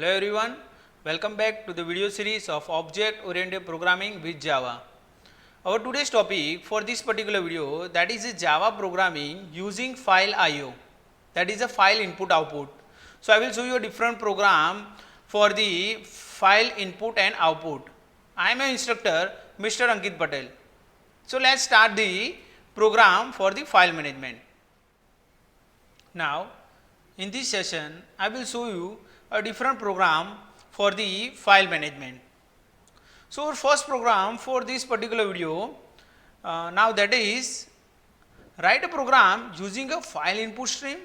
Hello everyone, welcome back to the video series of Object Oriented Programming with Java. Our today's topic for this particular video, that is a Java programming using file IO, that is a file input output. So I will show you a different program for the file input and output. I am an instructor Mr. Ankit Patel. So let's start the program for the file management. Now in this session I will show you a different program for the file management. So our first program for this particular video, now that is write a program using a file input stream,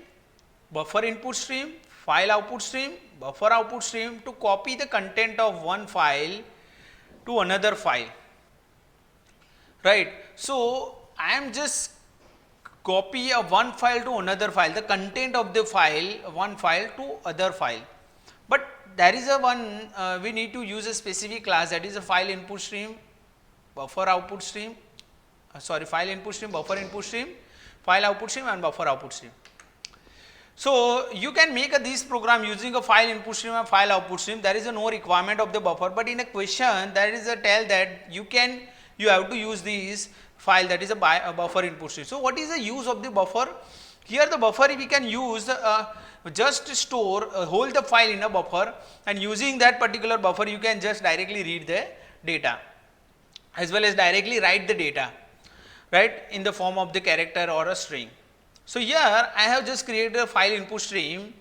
buffer input stream, file output stream, buffer output stream to copy the content of one file to another file. Right. So I am just copy of one file to another file, the content of the file, one file to other file. But there is a one we need to use a specific class, that is a file input stream, buffer output stream, file input stream, buffer input stream, file output stream and buffer output stream. So you can make this program using a file input stream and file output stream. There is no requirement of the buffer, but in a question there is a tell that you have to use this file, that is a buffer input stream. So what is the use of the buffer? Here the buffer we can use just store hold the file in a buffer, and using that particular buffer you can just directly read the data as well as directly write the data, right, in the form of the character or a string. So here I have just created a file input stream,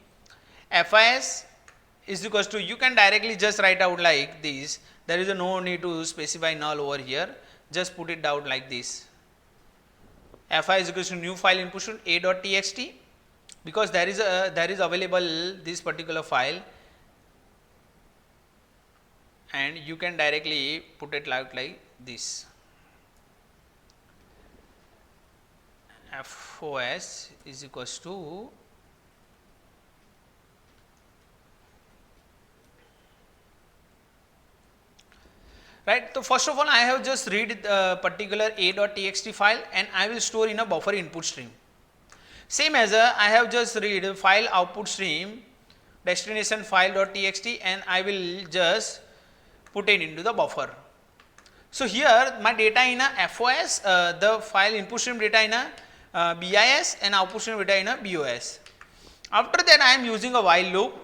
FIS is equals to, you can directly just write out like this, there is no need to specify null over here, just put it down like this. FI is equals to new file input stream a.txt, because there is available this particular file, and you can directly put it out like this. FOS is equals to right. So first of all I have just read the particular a.txt file and I will store in a buffer input stream. Same as I have just read file output stream destination file.txt and I will just put it into the buffer. So here my data in a FOS, the file input stream data in a BIS and output stream data in a BOS. After that I am using a while loop.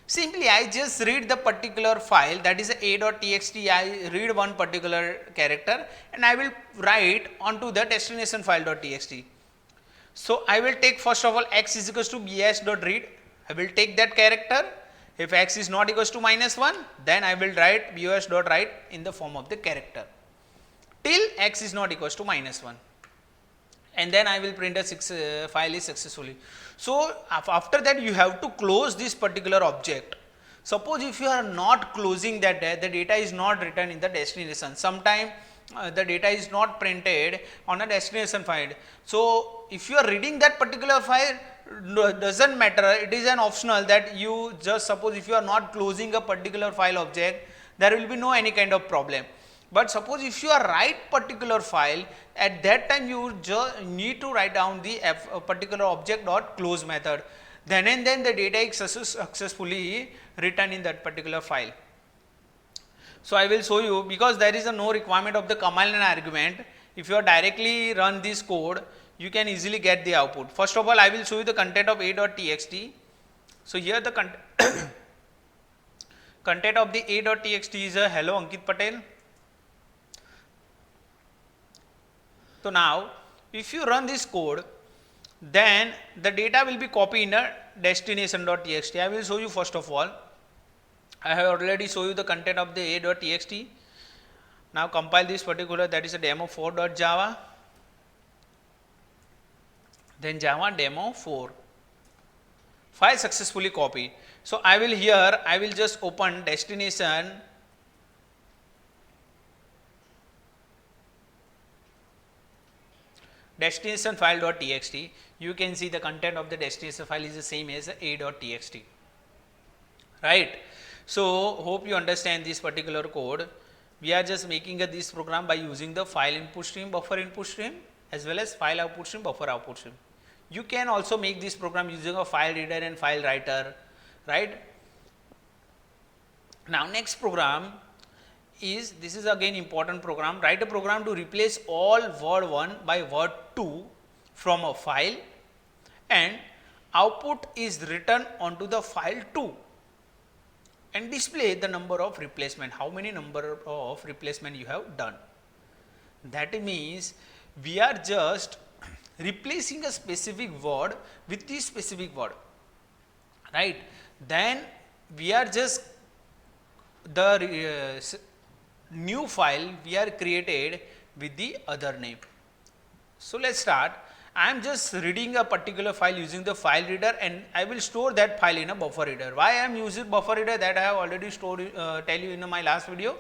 Simply I just read the particular file, that is a.txt, I read one particular character and I will write onto the destination file.txt. So I will take first of all x is equals to bs.read, I will take that character, if x is not equals to -1 then I will write bos.write in the form of the character till x is not equals to -1, and then I will print a file is successfully. So after that you have to close this particular object. Suppose if you are not closing that, the data is not written in the destination, sometime the data is not printed on a destination file. So if you are reading that particular file, doesn't matter, it is an optional that you just suppose if you are not closing a particular file object, there will be no any kind of problem. But suppose if you are write particular file, at that time you just need to write down the particular object dot close method, then and then the data is successfully written in that particular file. So I will show you, because there is no requirement of the command line argument, if you are directly run this code you can easily get the output. First of all I will show you the content of a.txt. So here the content of the a.txt is a hello Ankit Patel. So now if you run this code, then the data will be copied in a destination.txt. I will show you. First of all I have already shown you the content of the a.txt. Now compile this particular, that is a demo4.java, then Java demo 4, file successfully copied. So I will here, I will just open destination file.txt. You can see the content of the destination file is the same as a.txt, right. So hope you understand this particular code. We are just making this program by using the file input stream, buffer input stream as well as file output stream, buffer output stream. You can also make this program using a file reader and file writer, right. Now next program is, this is again important program. Write a program to replace all word 1 by word 2 from a file, and output is written onto the file 2 and display the number of replacement, how many number of replacement you have done. That means we are just replacing a specific word with this specific word, right? Then we are just the new file we are created with the other name. So let's start. I am just reading a particular file using the file reader, and I will store that file in a buffer reader. Why I am using buffer reader, that I have already stored, tell you in my last video.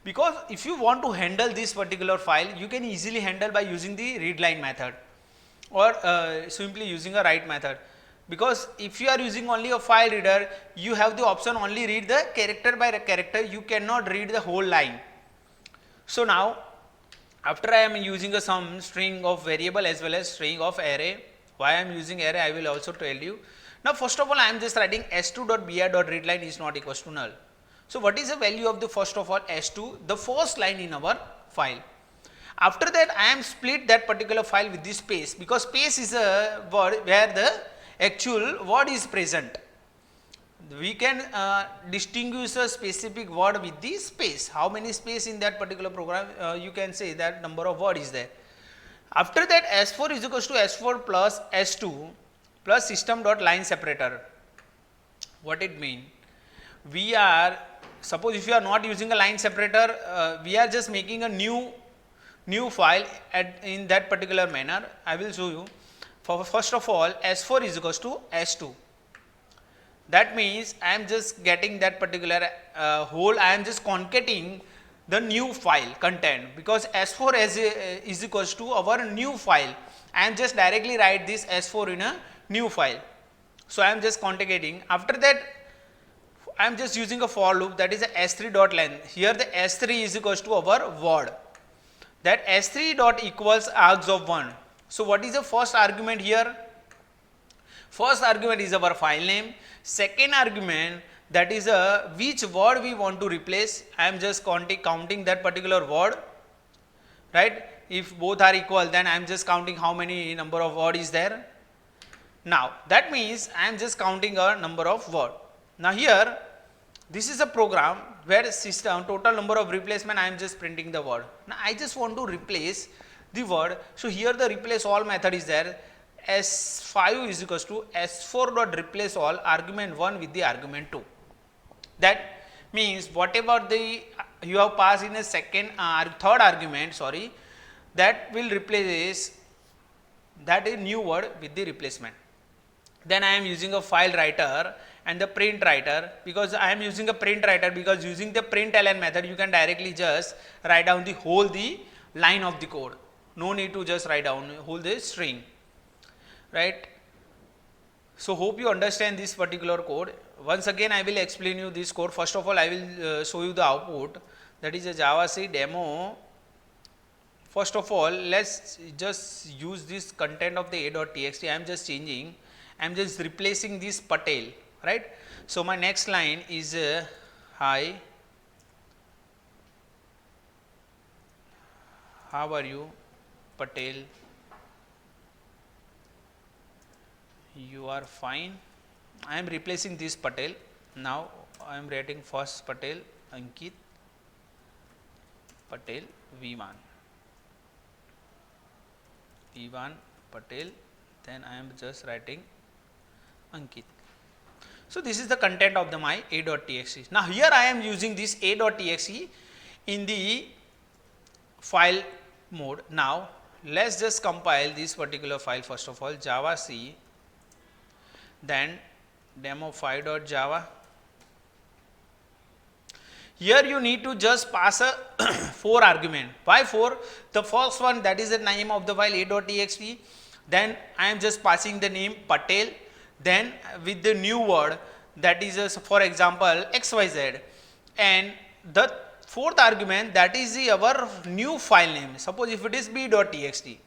Because if you want to handle this particular file, you can easily handle by using the read line method, or simply using a write method. Because if you are using only a file reader, you have the option only read the character by character, you cannot read the whole line. So now after I am using some string of variable as well as string of array. Why I am using array, I will also tell you. Now first of all, I am just writing s2.br.readline is not equals to null. So what is the value of the first of all s2, the first line in our file. After that, I am split that particular file with this space, because space is a word where the actual word is present. We can distinguish a specific word with the space. How many space in that particular program, you can say that number of word is there. After that, s4 is equals to s4 plus s2 plus system dot line separator. What it mean? We are, suppose if you are not using a line separator, we are just making a new file in that particular manner. I will show you. First of all, s4 is equals to s2. That means I am just getting that particular whole, I am just concatenating the new file content, because s4 is equals to our new file. I am just directly write this s4 in a new file. So I am just concatenating. After that, I am just using a for loop, that is a s3 dot length. Here the s3 is equals to our word. That s3 dot equals args of 1. So what is the first argument here? First argument is our file name. Second argument, that is which word we want to replace. I am just counting that particular word, right? If both are equal, then I am just counting how many number of word is there. Now that means I am just counting a number of word. Now here, this is a program where system total number of replacement, I am just printing the word. Now I just want to replace the word. So here the replace all method is there. S5 is equals to S4 dot replace all argument 1 with the argument 2. That means whatever the you have passed in a third argument, sorry, that will replace that is new word with the replacement. Then I am using a file writer and the print writer, because I am using a print writer, because using the println method you can directly just write down the whole the line of the code. No need to just write down whole the string. Right. So hope you understand this particular code. Once again I will explain you this code. First of all, I will show you the output, that is a Java C demo. First of all, let's just use this content of the a.txt. I am just changing, I am just replacing this Patel, right. So my next line is hi, how are you Patel, you are fine. I am replacing this Patel. Now I am writing first Patel, Ankit, Patel, Viman, Patel, then I am just writing Ankit. So this is the content of the my a.txt. Now here I am using this a.txt in the file mode. Now let's just compile this particular file. First of all, Java C, then demo5.java. Here you need to just pass a 4 argument. Why 4? The first one, that is the name of the file a.txt. Then I am just passing the name Patel. Then with the new word, that is for example xyz. And the fourth argument, that is our new file name. Suppose if it is b.txt,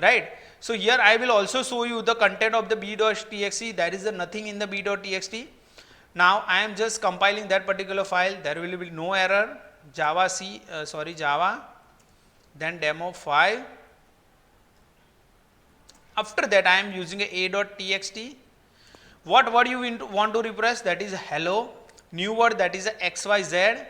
right. So here I will also show you the content of the b.txt. There is nothing in the b.txt. Now I am just compiling that particular file. There will be no error. Java, then demo 5. After that I am using a.txt. What word you want to repress? That is hello. New word, that is xyz.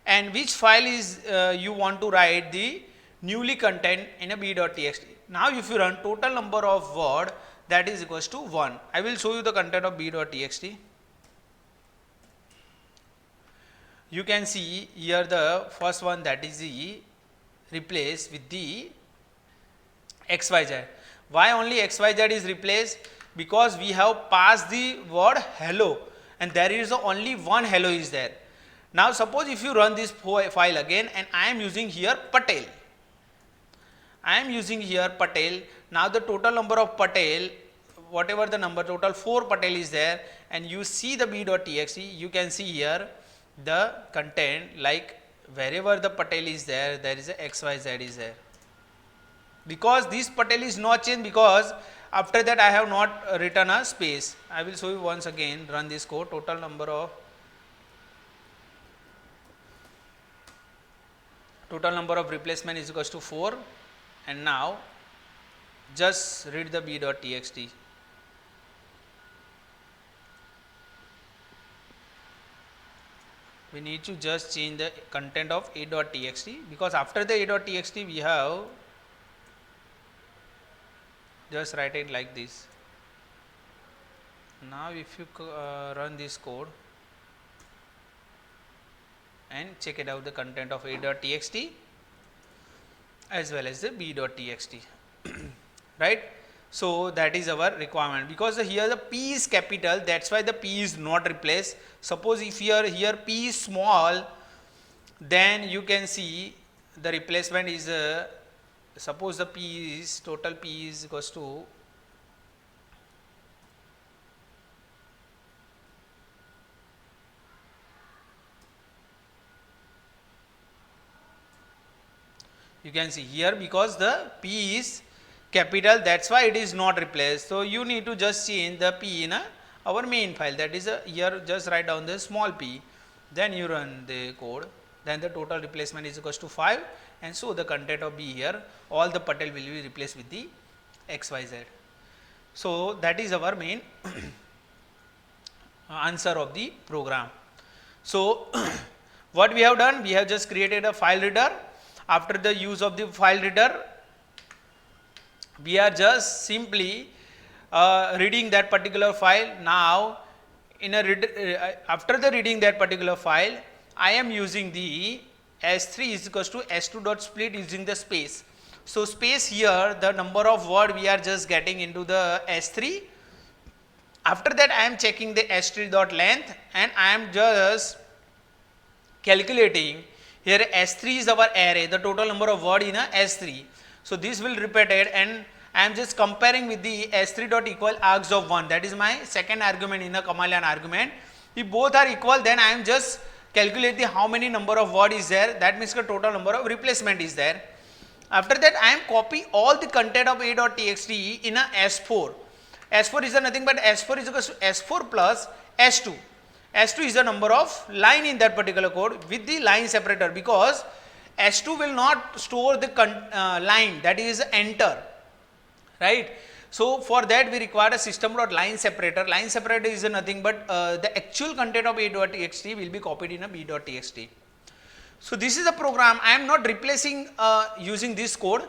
And which file is you want to write the newly content in a b.txt. Now if you run total number of word, that is equals to 1. I will show you the content of b.txt. You can see here the first one, that is the replace with the xyz. Why only xyz is replaced? Because we have passed the word hello and there is only one hello is there. Now suppose if you run this file again and I am using here Patel. Now the total number of Patel, whatever the number, total 4 Patel is there, and you see the b.txt, you can see here the content, like wherever the Patel is there, there is a xyz is there. Because this Patel is not changed, because after that I have not written a space. I will show you once again. Run this code. Total number of replacement is equals to 4, and now just read the b.txt. We need to just change the content of a.txt, because after the a.txt we have just write it like this. Now if you run this code and check it out, the content of a.txt as well as the b.txt. Right. So that is our requirement, because here the p is capital, that's why the p is not replaced. Suppose if here p is small, then you can see the replacement is suppose the p is total p is equals to you can see here, because the p is capital, that's why it is not replaced. So you need to just change the p in our main file, that is here just write down the small p, then you run the code, then the total replacement is equals to 5, and so the content of b here, all the Patel will be replaced with the xyz. So that is our main answer of the program. So what we have done, we have just created a file reader. After the use of the file reader, we are just simply reading that particular file. Now in a after the reading that particular file, I am using the S3 is equals to S2 dot split using the space. So space here, the number of word we are just getting into the S3. After that I am checking the S3 dot length and I am just calculating. Here S3 is our array, the total number of word in a S3. So this will repeated, and I am just comparing with the S3 dot equal args of 1, that is my second argument in the command line argument. If both are equal, then I am just calculate the how many number of word is there, that means the total number of replacement is there. After that I am copy all the content of a.txt in a S4. S4 is nothing but S4 is equal to S4 plus S2. S2 is the number of line in that particular code with the line separator, because S2 will not store the line, that is enter, right. So for that we require a system.line separator. Line separator is nothing but the actual content of a.txt will be copied in a b.txt. So this is a program. I am not replacing using this code.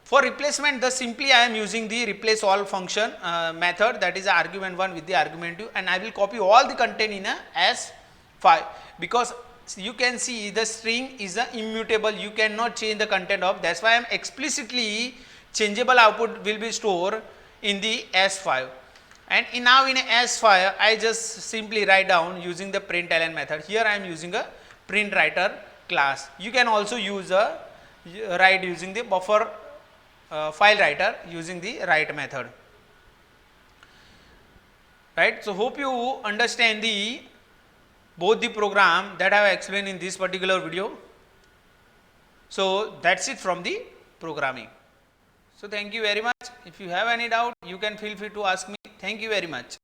For replacement, the simply I am using the replace all function method, that is argument 1 with the argument 2, and I will copy all the content in a S5, because you can see the string is immutable, you cannot change the content of, that's why I am explicitly changeable output will be stored in the S5. And now in a S5 I just simply write down using the println method. Here I am using a print writer class. You can also use a write using the buffer file writer using the write method, right. So hope you understand the both the program that I have explained in this particular video. So that's it from the programming. So thank you very much. If you have any doubt, you can feel free to ask me. Thank you very much.